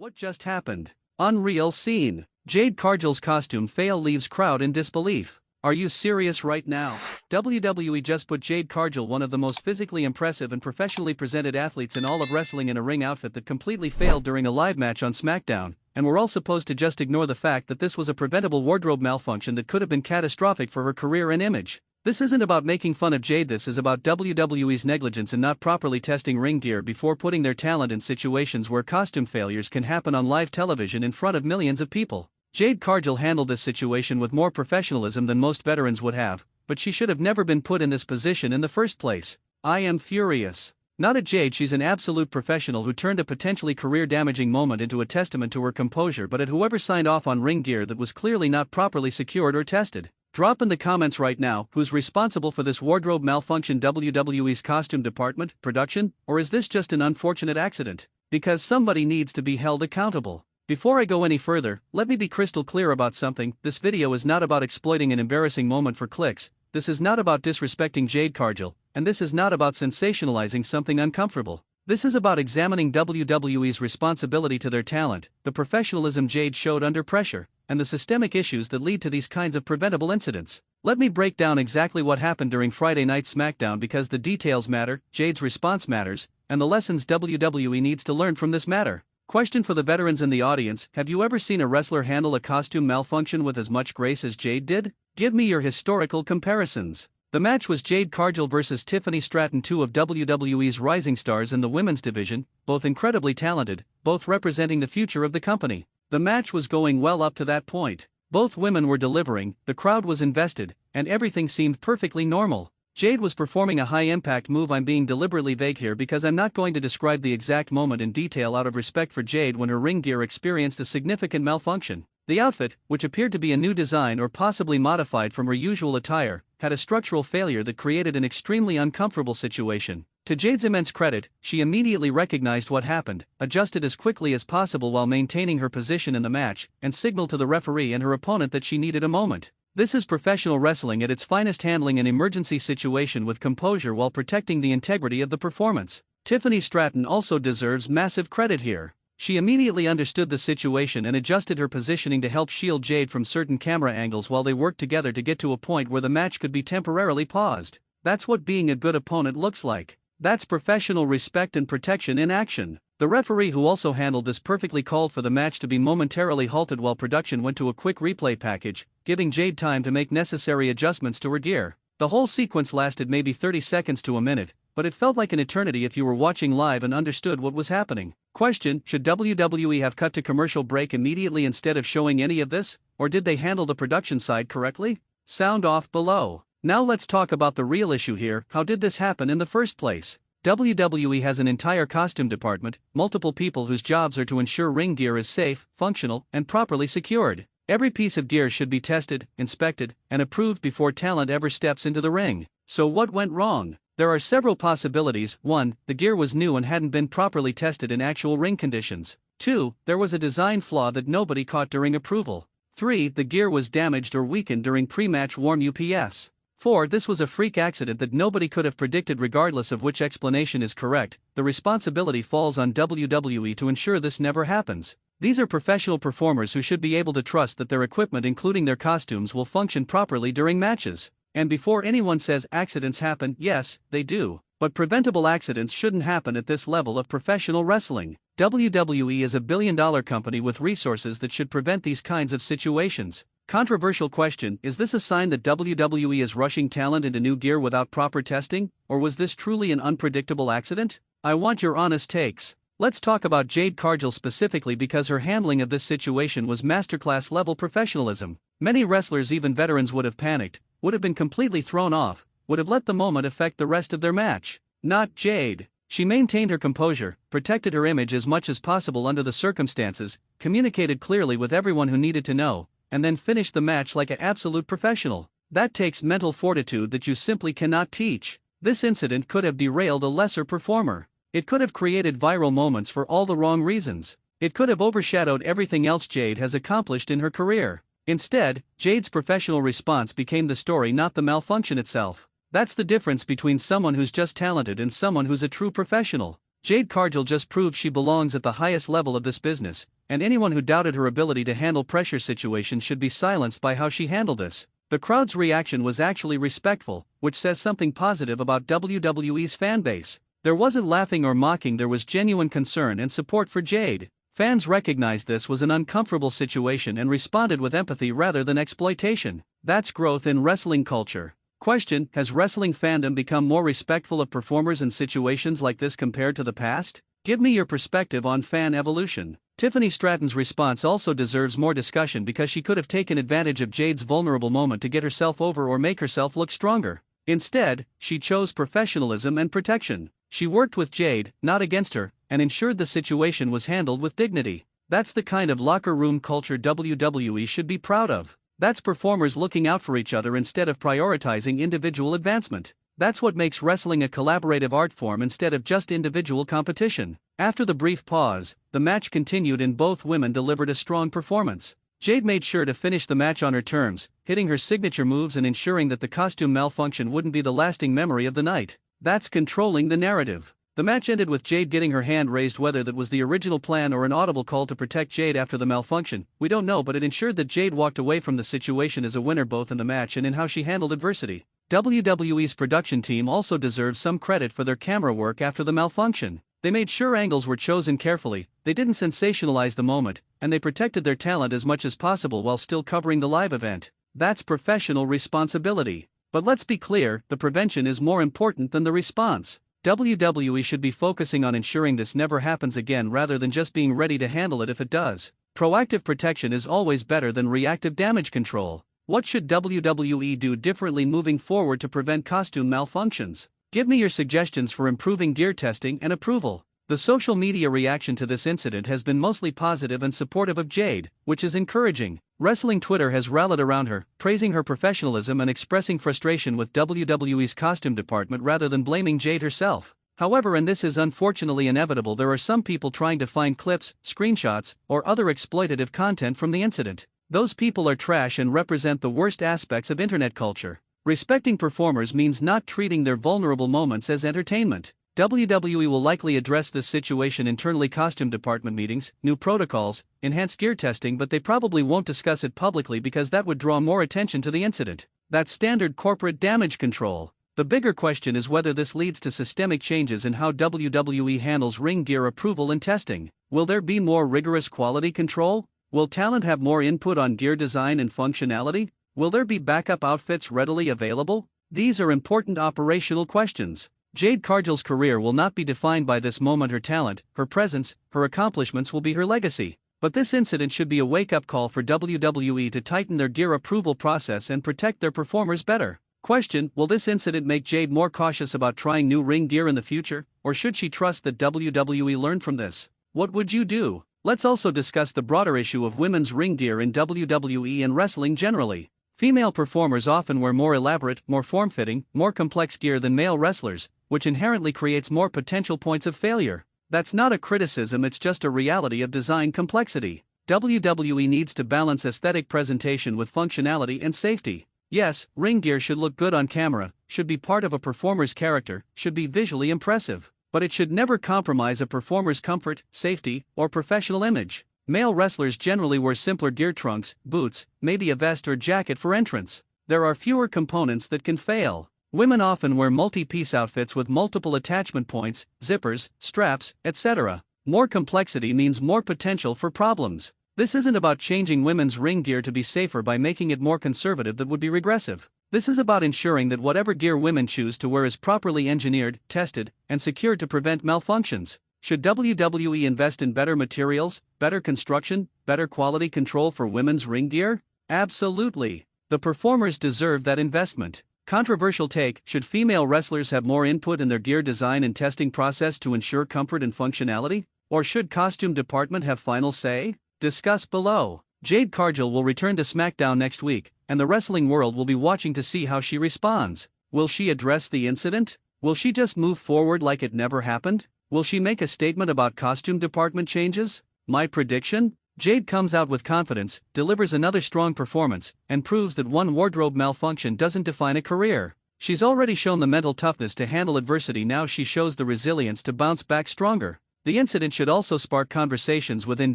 What just happened? Unreal scene. Jade Cargill'S costume fail leaves crowd in disbelief. Are you serious right now? WWE just put Jade Cargill, one of the most physically impressive and professionally presented athletes in all of wrestling, in a ring outfit that completely failed during a live match on SmackDown, and we're all supposed to just ignore the fact that this was a preventable wardrobe malfunction that could have been catastrophic for her career and image. This isn't about making fun of Jade, this is about WWE's negligence in not properly testing ring gear before putting their talent in situations where costume failures can happen on live television in front of millions of people. Jade Cargill handled this situation with more professionalism than most veterans would have, but she should have never been put in this position in the first place. I am furious. Not at Jade, she's an absolute professional who turned a potentially career-damaging moment into a testament to her composure, but at whoever signed off on ring gear that was clearly not properly secured or tested. Drop in the comments right now who's responsible for this wardrobe malfunction: WWE's costume department, production, or is this just an unfortunate accident? Because somebody needs to be held accountable. Before I go any further, let me be crystal clear about something. This video is not about exploiting an embarrassing moment for clicks, this is not about disrespecting Jade Cargill, and this is not about sensationalizing something uncomfortable. This is about examining WWE's responsibility to their talent, the professionalism Jade showed under pressure, and the systemic issues that lead to these kinds of preventable incidents. Let me break down exactly what happened during Friday Night SmackDown, because the details matter, Jade's response matters, and the lessons WWE needs to learn from this matter. Question for the veterans in the audience: have you ever seen a wrestler handle a costume malfunction with as much grace as Jade did? Give me your historical comparisons. The match was Jade Cargill versus Tiffany Stratton, two of WWE's rising stars in the women's division, both incredibly talented, both representing the future of the company. The match was going well up to that point. Both women were delivering, the crowd was invested, and everything seemed perfectly normal. Jade was performing a high-impact move. I'm being deliberately vague here because I'm not going to describe the exact moment in detail out of respect for Jade when her ring gear experienced a significant malfunction. The outfit, which appeared to be a new design or possibly modified from her usual attire, had a structural failure that created an extremely uncomfortable situation. To Jade's immense credit, she immediately recognized what happened, adjusted as quickly as possible while maintaining her position in the match, and signaled to the referee and her opponent that she needed a moment. This is professional wrestling at its finest, handling an emergency situation with composure while protecting the integrity of the performance. Tiffany Stratton also deserves massive credit here. She immediately understood the situation and adjusted her positioning to help shield Jade from certain camera angles while they worked together to get to a point where the match could be temporarily paused. That's what being a good opponent looks like. That's professional respect and protection in action. The referee, who also handled this perfectly, called for the match to be momentarily halted while production went to a quick replay package, giving Jade time to make necessary adjustments to her gear. The whole sequence lasted maybe 30 seconds to a minute, but it felt like an eternity if you were watching live and understood what was happening. Question: should WWE have cut to commercial break immediately instead of showing any of this, or did they handle the production side correctly? Sound off below. Now let's talk about the real issue here: how did this happen in the first place? WWE has an entire costume department, multiple people whose jobs are to ensure ring gear is safe, functional, and properly secured. Every piece of gear should be tested, inspected, and approved before talent ever steps into the ring. So what went wrong? There are several possibilities. 1. The gear was new and hadn't been properly tested in actual ring conditions. 2. There was a design flaw that nobody caught during approval. 3. The gear was damaged or weakened during pre-match warm-ups. 4. This was a freak accident that nobody could have predicted. Regardless of which explanation is correct, the responsibility falls on WWE to ensure this never happens. These are professional performers who should be able to trust that their equipment, including their costumes, will function properly during matches. And before anyone says accidents happen, yes, they do. But preventable accidents shouldn't happen at this level of professional wrestling. WWE is a billion-dollar company with resources that should prevent these kinds of situations. Controversial question: is this a sign that WWE is rushing talent into new gear without proper testing, or was this truly an unpredictable accident? I want your honest takes. Let's talk about Jade Cargill specifically, because her handling of this situation was masterclass level professionalism. Many wrestlers, even veterans, would have panicked, would have been completely thrown off, would have let the moment affect the rest of their match. Not Jade. She maintained her composure, protected her image as much as possible under the circumstances, communicated clearly with everyone who needed to know, and then finished the match like an absolute professional. That takes mental fortitude that you simply cannot teach. This incident could have derailed a lesser performer. It could have created viral moments for all the wrong reasons. It could have overshadowed everything else Jade has accomplished in her career. Instead, Jade's professional response became the story, not the malfunction itself. That's the difference between someone who's just talented and someone who's a true professional. Jade Cargill just proved she belongs at the highest level of this business, and anyone who doubted her ability to handle pressure situations should be silenced by how she handled this. The crowd's reaction was actually respectful, which says something positive about WWE's fanbase. There wasn't laughing or mocking, there was genuine concern and support for Jade. Fans recognized this was an uncomfortable situation and responded with empathy rather than exploitation. That's growth in wrestling culture. Question: has wrestling fandom become more respectful of performers in situations like this compared to the past? Give me your perspective on fan evolution. Tiffany Stratton's response also deserves more discussion because she could have taken advantage of Jade's vulnerable moment to get herself over or make herself look stronger. Instead, she chose professionalism and protection. She worked with Jade, not against her, and ensured the situation was handled with dignity. That's the kind of locker room culture WWE should be proud of. That's performers looking out for each other instead of prioritizing individual advancement. That's what makes wrestling a collaborative art form instead of just individual competition. After the brief pause, the match continued and both women delivered a strong performance. Jade made sure to finish the match on her terms, hitting her signature moves and ensuring that the costume malfunction wouldn't be the lasting memory of the night. That's controlling the narrative. The match ended with Jade getting her hand raised. Whether that was the original plan or an audible call to protect Jade after the malfunction, we don't know, but it ensured that Jade walked away from the situation as a winner both in the match and in how she handled adversity. WWE's production team also deserves some credit for their camera work after the malfunction. They made sure angles were chosen carefully, they didn't sensationalize the moment, and they protected their talent as much as possible while still covering the live event. That's professional responsibility. But let's be clear, the prevention is more important than the response. WWE should be focusing on ensuring this never happens again rather than just being ready to handle it if it does. Proactive protection is always better than reactive damage control. What should WWE do differently moving forward to prevent costume malfunctions? Give me your suggestions for improving gear testing and approval. The social media reaction to this incident has been mostly positive and supportive of Jade, which is encouraging. Wrestling Twitter has rallied around her, praising her professionalism and expressing frustration with WWE's costume department rather than blaming Jade herself. However, and this is unfortunately inevitable, there are some people trying to find clips, screenshots, or other exploitative content from the incident. Those people are trash and represent the worst aspects of internet culture. Respecting performers means not treating their vulnerable moments as entertainment. WWE will likely address this situation internally: costume department meetings, new protocols, enhanced gear testing, but they probably won't discuss it publicly because that would draw more attention to the incident. That's standard corporate damage control. The bigger question is whether this leads to systemic changes in how WWE handles ring gear approval and testing. Will there be more rigorous quality control? Will talent have more input on gear design and functionality? Will there be backup outfits readily available? These are important operational questions. Jade Cargill's career will not be defined by this moment. Her talent, her presence, her accomplishments will be her legacy. But this incident should be a wake-up call for WWE to tighten their gear approval process and protect their performers better. Question: will this incident make Jade more cautious about trying new ring gear in the future, or should she trust that WWE learned from this? What would you do? Let's also discuss the broader issue of women's ring gear in WWE and wrestling generally. Female performers often wear more elaborate, more form-fitting, more complex gear than male wrestlers, which inherently creates more potential points of failure. That's not a criticism, it's just a reality of design complexity. WWE needs to balance aesthetic presentation with functionality and safety. Yes, ring gear should look good on camera, should be part of a performer's character, should be visually impressive, but it should never compromise a performer's comfort, safety, or professional image. Male wrestlers generally wear simpler gear: trunks, boots, maybe a vest or jacket for entrance. There are fewer components that can fail. Women often wear multi-piece outfits with multiple attachment points, zippers, straps, etc. More complexity means more potential for problems. This isn't about changing women's ring gear to be safer by making it more conservative. That would be regressive. This is about ensuring that whatever gear women choose to wear is properly engineered, tested, and secured to prevent malfunctions. Should WWE invest in better materials, better construction, better quality control for women's ring gear? Absolutely. The performers deserve that investment. Controversial take: should female wrestlers have more input in their gear design and testing process to ensure comfort and functionality? Or should costume department have final say? Discuss below. Jade Cargill will return to SmackDown next week, and the wrestling world will be watching to see how she responds. Will she address the incident? Will she just move forward like it never happened? Will she make a statement about costume department changes? My prediction? Jade comes out with confidence, delivers another strong performance, and proves that one wardrobe malfunction doesn't define a career. She's already shown the mental toughness to handle adversity, now she shows the resilience to bounce back stronger. The incident should also spark conversations within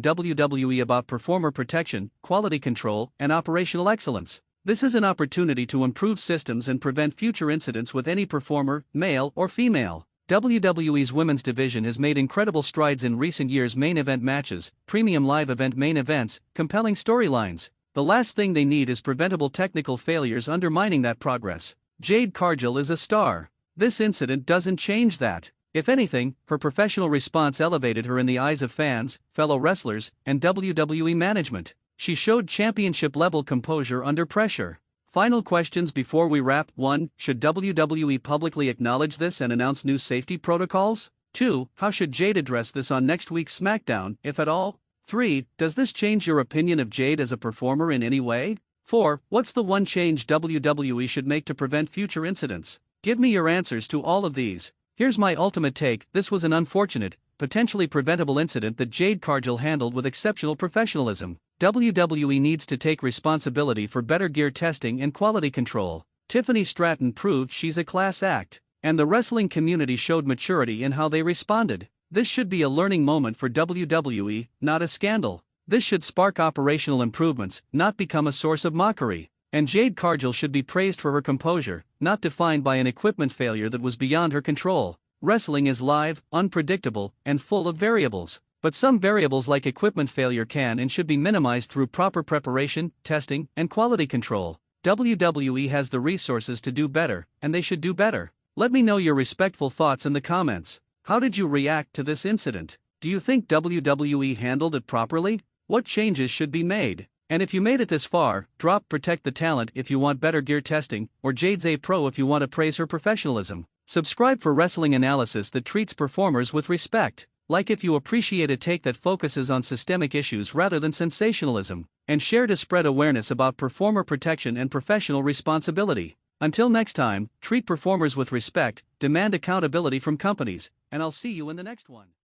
WWE about performer protection, quality control, and operational excellence. This is an opportunity to improve systems and prevent future incidents with any performer, male or female. WWE's women's division has made incredible strides in recent years: main event matches, premium live event main events, compelling storylines. The last thing they need is preventable technical failures undermining that progress. Jade Cargill is a star. This incident doesn't change that. If anything, her professional response elevated her in the eyes of fans, fellow wrestlers, and WWE management. She showed championship-level composure under pressure. Final questions before we wrap. 1. Should WWE publicly acknowledge this and announce new safety protocols? 2. How should Jade address this on next week's SmackDown, if at all? 3. Does this change your opinion of Jade as a performer in any way? 4. What's the one change WWE should make to prevent future incidents? Give me your answers to all of these. Here's my ultimate take: this was an unfortunate, potentially preventable incident that Jade Cargill handled with exceptional professionalism. WWE needs to take responsibility for better gear testing and quality control. Tiffany Stratton proved she's a class act, and the wrestling community showed maturity in how they responded. This should be a learning moment for WWE, not a scandal. This should spark operational improvements, not become a source of mockery. And Jade Cargill should be praised for her composure, not defined by an equipment failure that was beyond her control. Wrestling is live, unpredictable, and full of variables. But some variables like equipment failure can and should be minimized through proper preparation, testing, and quality control. WWE has the resources to do better, and they should do better. Let me know your respectful thoughts in the comments. How did you react to this incident? Do you think WWE handled it properly? What changes should be made? And if you made it this far, drop "Protect the Talent" if you want better gear testing, or Jade's a pro if you want to praise her professionalism. Subscribe for wrestling analysis that treats performers with respect. Like if you appreciate a take that focuses on systemic issues rather than sensationalism. And share to spread awareness about performer protection and professional responsibility. Until next time, treat performers with respect, demand accountability from companies, and I'll see you in the next one.